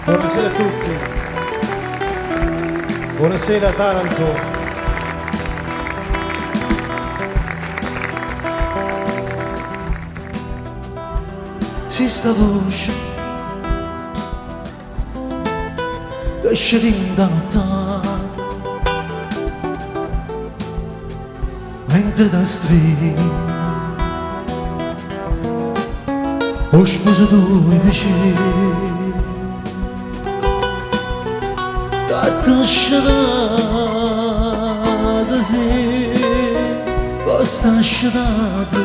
Buonasera a tutti. Buonasera Taranto. Si sta voce che esce da nottata mentre da strada ho sposo due vicini stata sciatata sì poi sta sciatata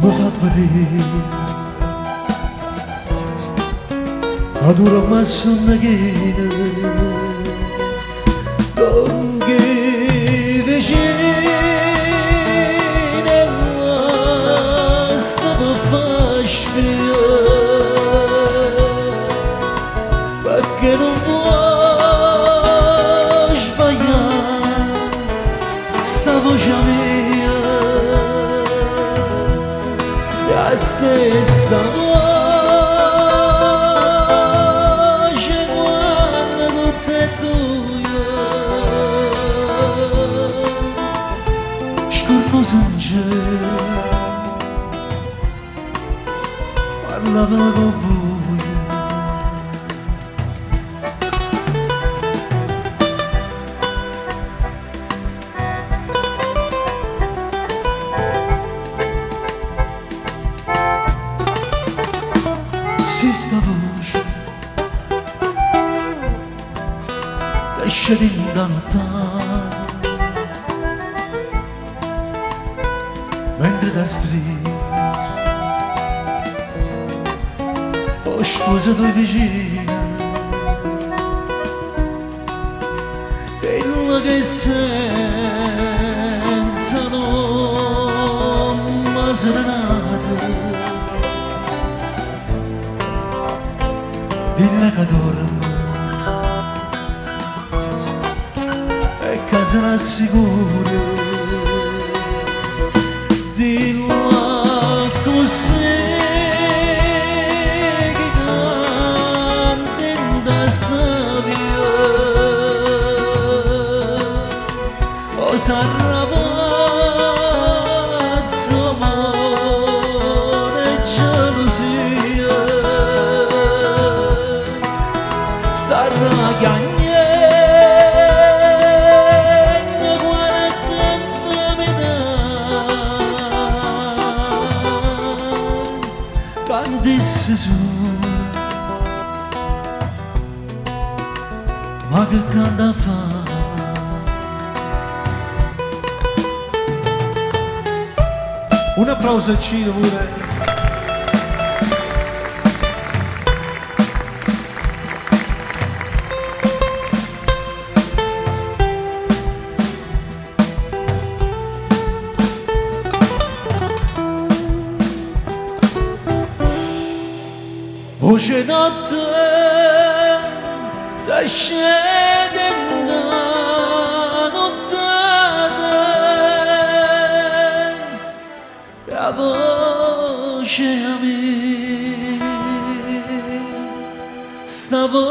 mi fa vedere ad ora ma sono che con che vicine ma stato fa sfriare perché non può sbagliare sta voce mia la stessa voce quando tutte e due scornoso in cielo parlava con voi. Si sta voce che esce da nottata mentre da strada ho sposato i vicini quello che senza nome serenata dilla che dorme e casa la sicura dilla così che canta in da sabia o s'arrabazza amore e gelosia starà gagnando quando mi dà quando si su ma che canta fa Un applauso al Cino pure. voce notte da scendere nottata la voce a me sta voce